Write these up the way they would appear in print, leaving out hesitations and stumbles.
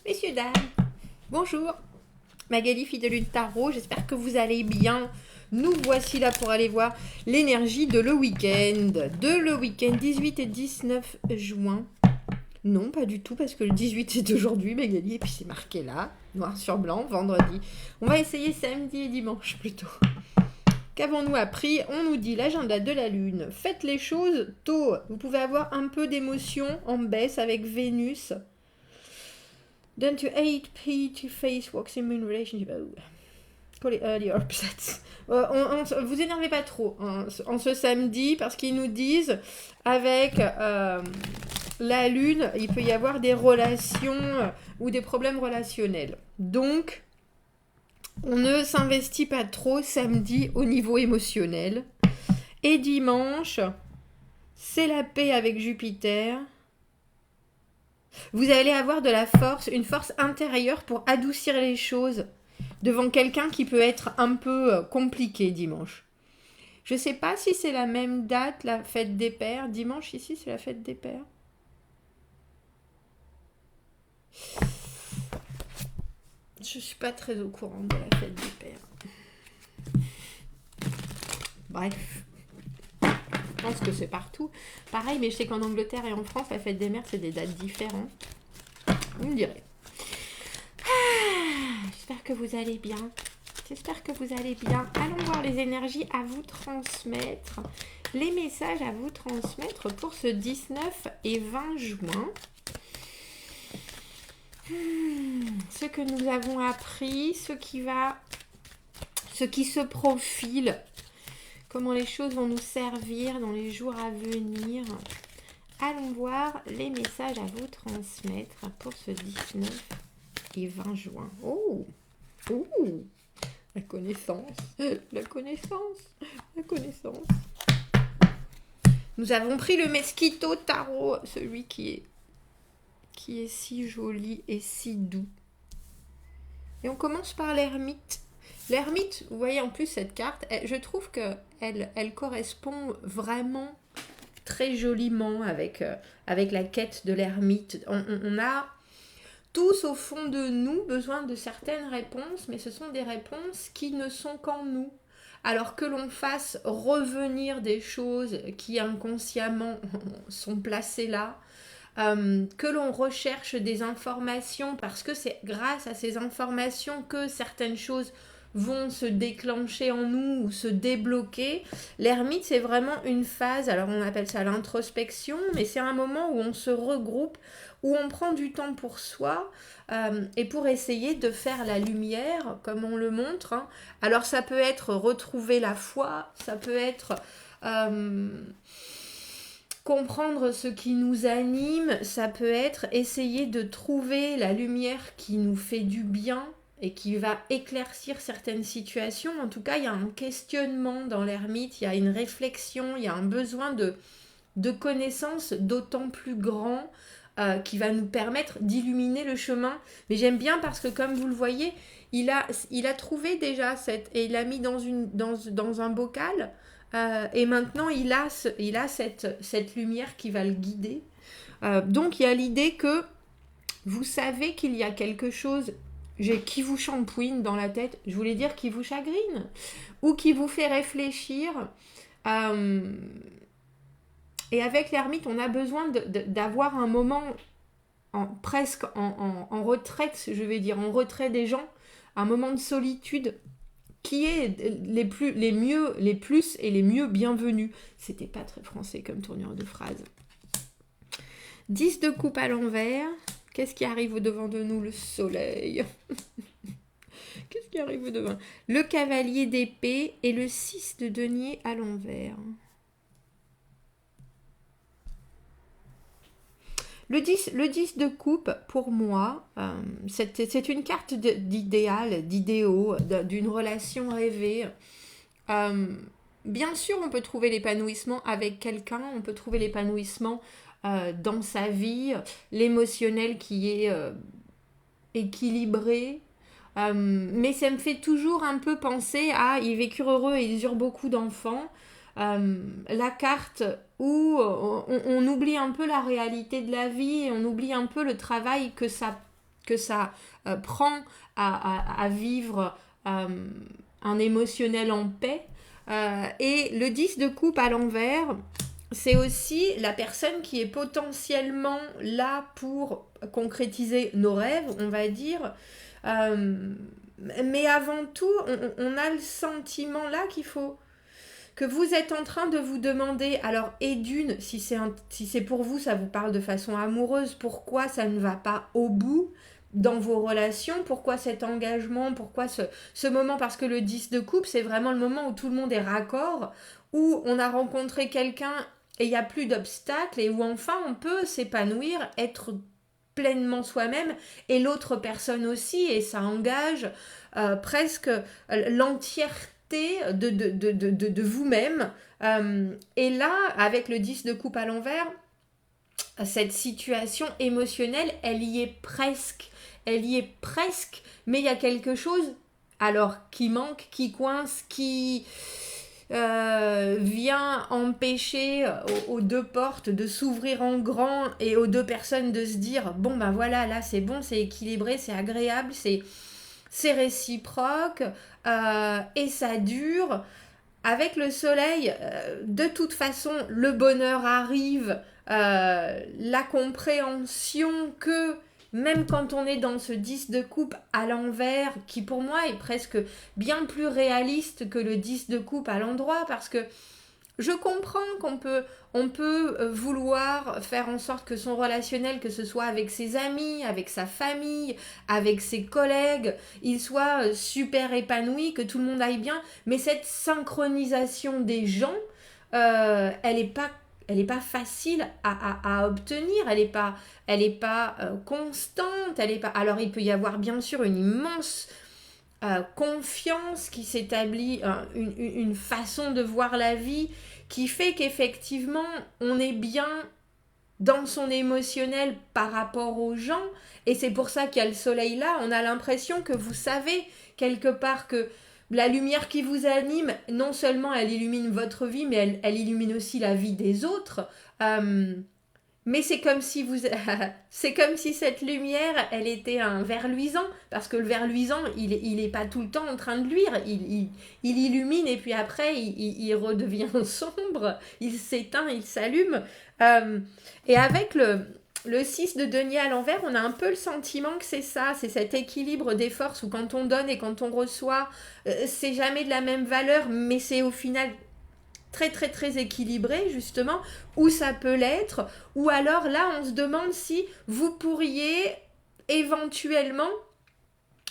Messieurs, dames, bonjour. Magali, fille de Lune Tarot, j'espère que vous allez bien. Nous voici là pour aller voir l'énergie de le week-end. 18 et 19 juin. Non, pas du tout, parce que le 18 c'est aujourd'hui, Magali, et puis c'est marqué là, noir sur blanc, vendredi. On va essayer samedi et dimanche plutôt. Qu'avons-nous appris? On nous dit l'agenda de la Lune. Faites les choses tôt. Vous pouvez avoir un peu d'émotion en baisse avec Vénus. Then to 8p to face walks in moon relationship. Oh. Call it early upsets. Vous énervez pas trop en ce samedi parce qu'ils nous disent avec la Lune, il peut y avoir des relations ou des problèmes relationnels. Donc, on ne s'investit pas trop samedi au niveau émotionnel. Et dimanche, c'est la paix avec Jupiter. Vous allez avoir de la force, une force intérieure pour adoucir les choses devant quelqu'un qui peut être un peu compliqué dimanche. Je ne sais pas si c'est la même date, la fête des pères. Dimanche, ici, c'est la fête des pères. Je ne suis pas très au courant de la fête des pères. Bref. Je pense que c'est partout. Pareil, mais je sais qu'en Angleterre et en France, la fête des mères, c'est des dates différentes. Vous me direz. J'espère que vous allez bien. J'espère que vous allez bien. Allons voir les énergies à vous transmettre. Les messages à vous transmettre pour ce 19 et 20 juin. Ce que nous avons appris, ce qui se profile. Comment les choses vont nous servir dans les jours à venir. Allons voir les messages à vous transmettre pour ce 19 et 20 juin. Oh, la connaissance, la connaissance, la connaissance. Nous avons pris le Mesquito Tarot, celui qui est si joli et si doux. Et on commence par l'ermite. L'ermite, vous voyez en plus cette carte, je trouve qu'elle correspond vraiment très joliment avec la quête de l'ermite. On a tous au fond de nous besoin de certaines réponses, mais ce sont des réponses qui ne sont qu'en nous. Alors que l'on fasse revenir des choses qui inconsciemment sont placées là, que l'on recherche des informations parce que c'est grâce à ces informations que certaines choses vont se déclencher en nous ou se débloquer. L'ermite, c'est vraiment une phase, alors on appelle ça l'introspection, mais c'est un moment où on se regroupe, où on prend du temps pour soi et pour essayer de faire la lumière, comme on le montre. Hein. Alors ça peut être retrouver la foi, ça peut être comprendre ce qui nous anime, ça peut être essayer de trouver la lumière qui nous fait du bien, et qui va éclaircir certaines situations. En tout cas, il y a un questionnement dans l'ermite, il y a une réflexion, il y a un besoin de connaissances d'autant plus grand qui va nous permettre d'illuminer le chemin. Mais j'aime bien parce que, comme vous le voyez, il a trouvé déjà et il l'a mis dans un bocal et maintenant il a cette lumière qui va le guider. Donc, il y a l'idée que vous savez qu'il y a quelque chose qui vous champouine dans la tête, je voulais dire qui vous chagrine, ou qui vous fait réfléchir. Et avec l'ermite, on a besoin d'avoir un moment presque en retraite, je vais dire, en retrait des gens, un moment de solitude qui est les plus et les mieux bienvenus. C'était pas très français comme tournure de phrase. 10 de coupe à l'envers. Qu'est-ce qui arrive au-devant de nous? Le soleil. Qu'est-ce qui arrive au-devant? Le cavalier d'épée et le 6 de denier à l'envers. Le 10 de coupe, pour moi, c'est une carte d'idéal, d'idéaux, d'une relation rêvée. Bien sûr, on peut trouver l'épanouissement avec quelqu'un, on peut trouver l'épanouissement dans sa vie, l'émotionnel qui est équilibré. Mais ça me fait toujours un peu penser à ils vécurent heureux et ils eurent beaucoup d'enfants. La carte où on oublie un peu la réalité de la vie et on oublie un peu le travail que que ça prend à vivre un émotionnel en paix. Et le 10 de coupe à l'envers, c'est aussi la personne qui est potentiellement là pour concrétiser nos rêves, on va dire. Mais avant tout, on a le sentiment là que vous êtes en train de vous demander, alors, et d'une, si c'est pour vous, ça vous parle de façon amoureuse, pourquoi ça ne va pas au bout dans vos relations, pourquoi cet engagement, pourquoi ce moment, parce que le 10 de coupe, c'est vraiment le moment où tout le monde est raccord, où on a rencontré quelqu'un et il n'y a plus d'obstacles, et où enfin on peut s'épanouir, être pleinement soi-même, et l'autre personne aussi, et ça engage presque l'entièreté de vous-même. Et là, avec le 10 de coupe à l'envers, cette situation émotionnelle, elle y est presque, mais il y a quelque chose alors qui manque, qui coince, qui vient empêcher aux deux portes de s'ouvrir en grand et aux deux personnes de se dire bon ben voilà, là c'est bon, c'est équilibré, c'est agréable, c'est réciproque et ça dure. Avec le soleil, de toute façon, le bonheur arrive, la compréhension que même quand on est dans ce 10 de coupe à l'envers, qui pour moi est presque bien plus réaliste que le 10 de coupe à l'endroit, parce que je comprends on peut vouloir faire en sorte que son relationnel, que ce soit avec ses amis, avec sa famille, avec ses collègues, il soit super épanoui, que tout le monde aille bien. Mais cette synchronisation des gens, elle n'est pas facile à obtenir, elle est pas constante, elle est pas. Alors il peut y avoir bien sûr une immense confiance qui s'établit, une façon de voir la vie qui fait qu'effectivement on est bien dans son émotionnel par rapport aux gens, et c'est pour ça qu'il y a le soleil là, on a l'impression que vous savez quelque part que la lumière qui vous anime, non seulement elle illumine votre vie, mais elle illumine aussi la vie des autres. Mais c'est comme si c'est comme si cette lumière, elle était un verre luisant, parce que le verre luisant, il est pas tout le temps en train de luire, il illumine et puis après il redevient sombre, il s'éteint, il s'allume. Et avec le 6 de denier à l'envers, on a un peu le sentiment que c'est ça, c'est cet équilibre des forces où quand on donne et quand on reçoit, c'est jamais de la même valeur, mais c'est au final très très très équilibré justement, où ça peut l'être, ou alors là on se demande si vous pourriez éventuellement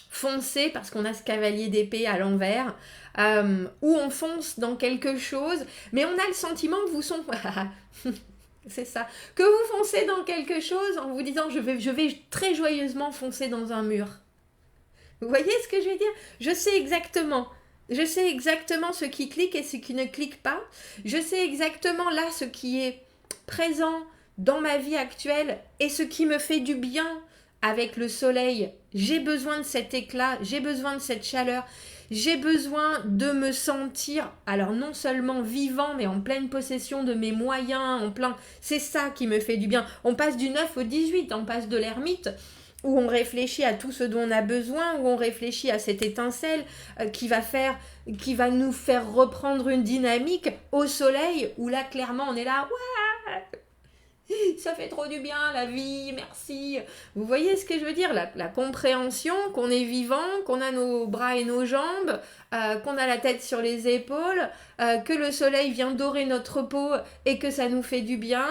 foncer, parce qu'on a ce cavalier d'épée à l'envers, où on fonce dans quelque chose, mais on a le sentiment que vous sont... c'est ça, que vous foncez dans quelque chose en vous disant je vais très joyeusement foncer dans un mur. Vous voyez ce que je veux dire? Je sais exactement ce qui clique et ce qui ne clique pas. Je sais exactement là ce qui est présent dans ma vie actuelle et ce qui me fait du bien avec le soleil. J'ai besoin de cet éclat, j'ai besoin de cette chaleur, j'ai besoin de me sentir, alors non seulement vivant, mais en pleine possession de mes moyens, c'est ça qui me fait du bien. On passe du 9 au 18, on passe de l'ermite, où on réfléchit à tout ce dont on a besoin, où on réfléchit à cette étincelle qui va nous faire reprendre une dynamique au soleil, où là clairement on est là, ouais, ça fait trop du bien la vie, merci. Vous voyez ce que je veux dire, la compréhension qu'on est vivant, qu'on a nos bras et nos jambes, qu'on a la tête sur les épaules, que le soleil vient dorer notre peau et que ça nous fait du bien,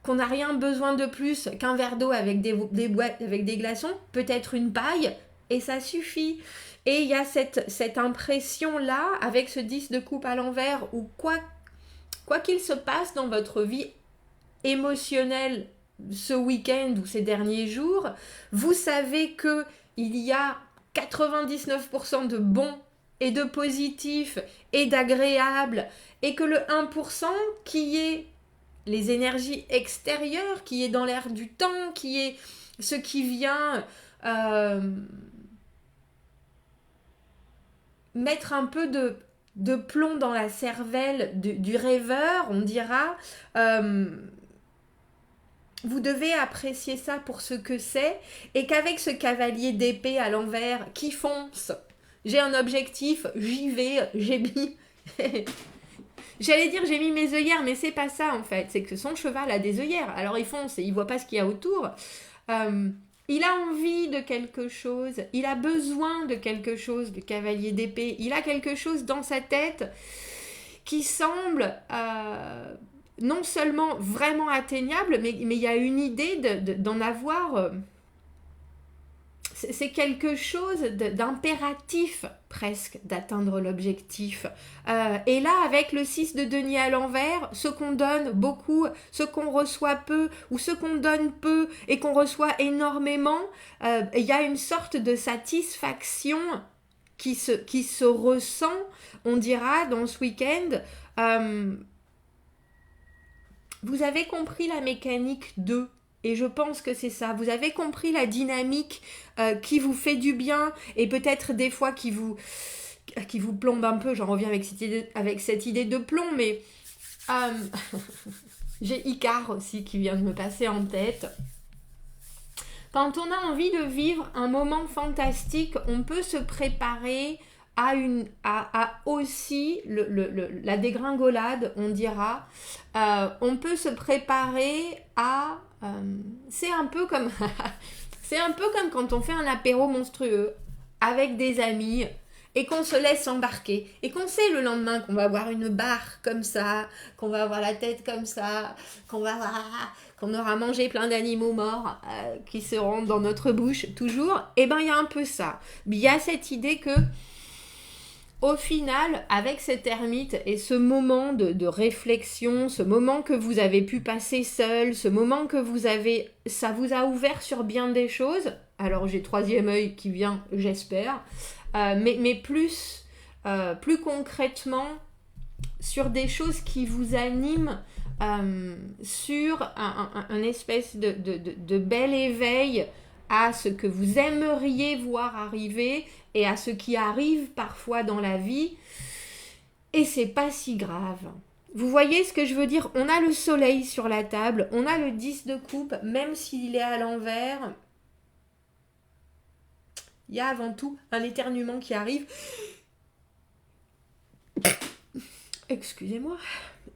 qu'on n'a rien besoin de plus qu'un verre d'eau avec des boîtes, avec des glaçons, peut-être une paille, et ça suffit. Et il y a cette impression-là, avec ce 10 de coupe à l'envers, où quoi qu'il se passe dans votre vie émotionnelle ce week-end ou ces derniers jours, vous savez qu'il y a 99% de bon et de positif et d'agréable, et que le 1% qui est les énergies extérieures, qui est dans l'air du temps, qui est ce qui vient mettre un peu de plomb dans la cervelle du rêveur, on dira, vous devez apprécier ça pour ce que c'est, et qu'avec ce cavalier d'épée à l'envers qui fonce, j'ai un objectif, j'y vais, j'ai mis... J'allais dire j'ai mis mes œillères, mais c'est pas ça en fait, c'est que son cheval a des œillères, alors il fonce et il voit pas ce qu'il y a autour. Il a envie de quelque chose, il a besoin de quelque chose, le cavalier d'épée, il a quelque chose dans sa tête qui semble non seulement vraiment atteignable, mais il y a une idée d'en avoir... c'est quelque chose d'impératif presque d'atteindre l'objectif. Et là, avec le 6 de denier à l'envers, ce qu'on donne beaucoup, ce qu'on reçoit peu, ou ce qu'on donne peu et qu'on reçoit énormément, il y a une sorte de satisfaction qui se ressent, on dira, dans ce week-end. Vous avez compris la mécanique 2. Et je pense que c'est ça. Vous avez compris la dynamique qui vous fait du bien et peut-être des fois qui vous plombe un peu. J'en reviens avec cette idée de plomb, mais j'ai Icare aussi qui vient de me passer en tête. Quand on a envie de vivre un moment fantastique, on peut se préparer à aussi la dégringolade, on dira. On peut se préparer à... c'est un peu comme quand on fait un apéro monstrueux avec des amis et qu'on se laisse embarquer et qu'on sait le lendemain qu'on va avoir une barre comme ça, qu'on va avoir la tête comme ça, qu'on aura mangé plein d'animaux morts qui seront dans notre bouche toujours. Et ben il y a un peu ça. Il y a cette idée que au final, avec cette ermite et ce moment de réflexion, ce moment que vous avez pu passer seul, ce moment que ça vous a ouvert sur bien des choses. Alors j'ai troisième œil qui vient, j'espère, mais plus concrètement sur des choses qui vous animent, sur un espèce de bel éveil à ce que vous aimeriez voir arriver et à ce qui arrive parfois dans la vie, et c'est pas si grave. Vous voyez ce que je veux dire? On a le soleil sur la table, on a le 10 de coupe, même s'il est à l'envers. Il y a avant tout un éternuement qui arrive. Excusez-moi.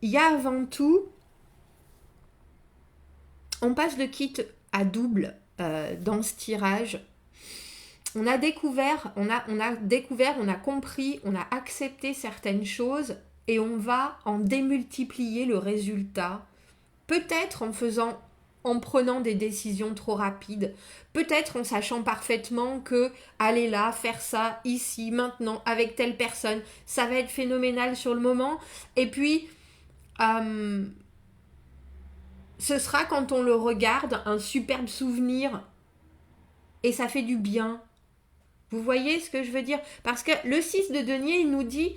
Il y a avant tout... On passe de kit à double dans ce tirage. On a découvert, on a compris, on a accepté certaines choses et on va en démultiplier le résultat. Peut-être en prenant des décisions trop rapides, peut-être en sachant parfaitement que aller là, faire ça, ici, maintenant, avec telle personne, ça va être phénoménal sur le moment. Et puis, ce sera quand on le regarde un superbe souvenir et ça fait du bien. Vous voyez ce que je veux dire? Parce que le 6 de denier, il nous dit,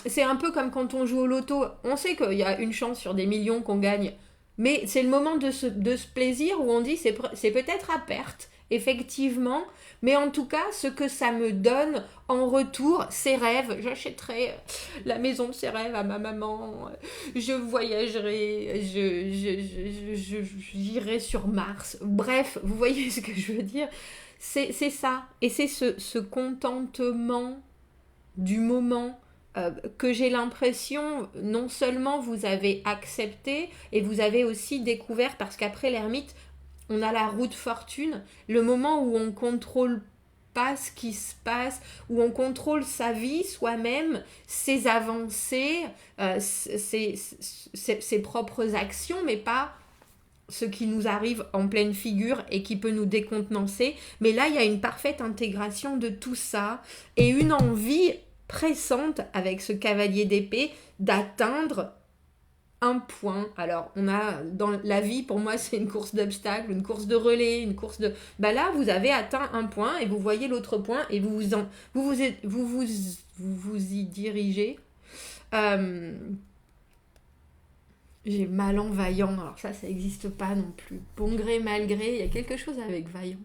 c'est un peu comme quand on joue au loto. On sait qu'il y a une chance sur des millions qu'on gagne. Mais c'est le moment de ce plaisir où on dit, c'est peut-être à perte, effectivement. Mais en tout cas, ce que ça me donne en retour, ses rêves. J'achèterai la maison de ses rêves à ma maman. Je voyagerai. J'irai sur Mars. Bref, vous voyez ce que je veux dire? C'est ça. Et c'est ce contentement du moment que j'ai l'impression, non seulement vous avez accepté, et vous avez aussi découvert, parce qu'après l'ermite, on a la roue de fortune, le moment où on contrôle pas ce qui se passe, où on contrôle sa vie soi-même, ses avancées, ses propres actions, mais pas ce qui nous arrive en pleine figure et qui peut nous décontenancer. Mais là, il y a une parfaite intégration de tout ça et une envie pressante avec ce cavalier d'épée d'atteindre un point. Alors, on a dans la vie, pour moi, c'est une course d'obstacles, une course de relais, une course de... Bah là, vous avez atteint un point et vous voyez l'autre point et vous y dirigez. J'ai mal en vaillant, alors ça n'existe pas non plus. Bon gré, mal gré, il y a quelque chose avec vaillant.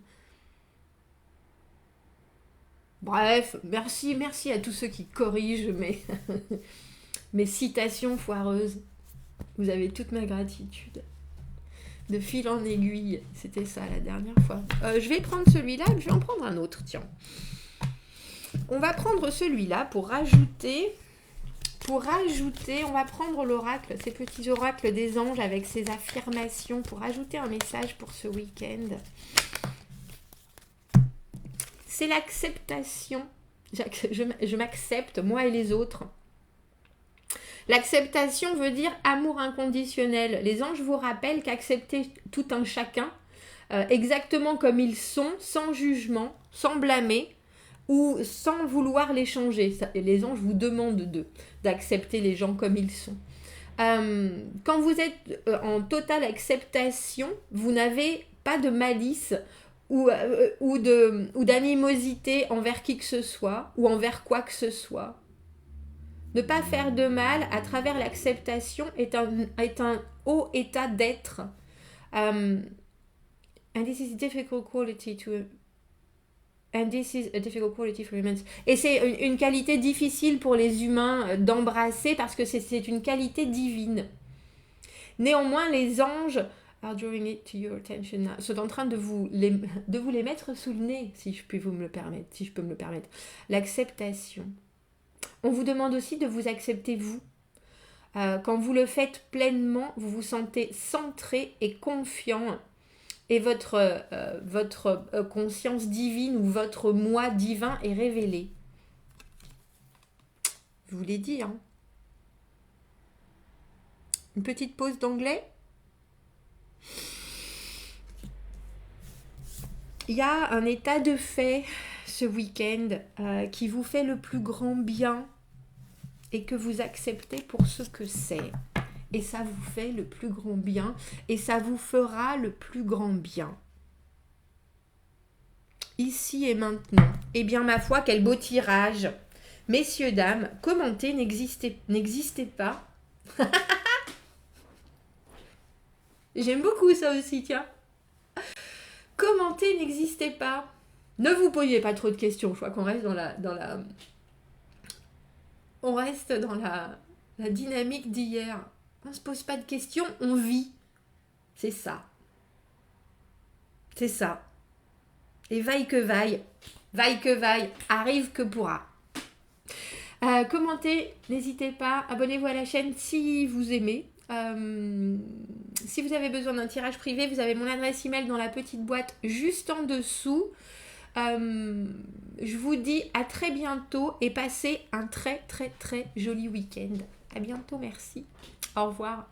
Bref, merci à tous ceux qui corrigent mes citations foireuses. Vous avez toute ma gratitude. de fil en aiguille. C'était ça la dernière fois. Je vais prendre celui-là, je vais en prendre un autre, tiens. On va prendre celui-là pour rajouter, on va prendre l'oracle, ces petits oracles des anges avec ces affirmations pour ajouter un message pour ce week-end. C'est l'acceptation. Je m'accepte, moi et les autres. L'acceptation veut dire amour inconditionnel. Les anges vous rappellent qu'accepter tout un chacun, exactement comme ils sont, sans jugement, sans blâmer, ou sans vouloir les changer. Les anges vous demandent d'accepter les gens comme ils sont. Quand vous êtes en totale acceptation, vous n'avez pas de malice ou d'animosité envers qui que ce soit ou envers quoi que ce soit. Ne pas faire de mal à travers l'acceptation est un haut état d'être. And this is a difficult quality to... And this is a difficult quality for humans. Et c'est une qualité difficile pour les humains d'embrasser parce que c'est une qualité divine. Néanmoins, les anges are drawing it to your attention now, sont en train de vous les mettre sous le nez, si je peux me le permettre. L'acceptation. On vous demande aussi de vous accepter vous. Quand vous le faites pleinement, vous vous sentez centré et confiant. Et votre conscience divine ou votre moi divin est révélé. Je vous l'ai dit, hein. Une petite pause d'anglais. Il y a un état de fait ce week-end qui vous fait le plus grand bien et que vous acceptez pour ce que c'est. Et ça vous fait le plus grand bien et ça vous fera le plus grand bien. Ici et maintenant. Eh bien, ma foi, quel beau tirage. Messieurs, dames, commenter n'existait pas. J'aime beaucoup ça aussi, tiens. Commenter n'existait pas. Ne vous posez pas trop de questions. Je crois qu'on reste dans la dynamique d'hier. On ne se pose pas de questions, on vit. C'est ça. C'est ça. Et vaille que vaille, arrive que pourra. Commentez, n'hésitez pas. Abonnez-vous à la chaîne si vous aimez. Si vous avez besoin d'un tirage privé, vous avez mon adresse email dans la petite boîte juste en dessous. Je vous dis à très bientôt et passez un très très très joli week-end. À bientôt, merci. Au revoir.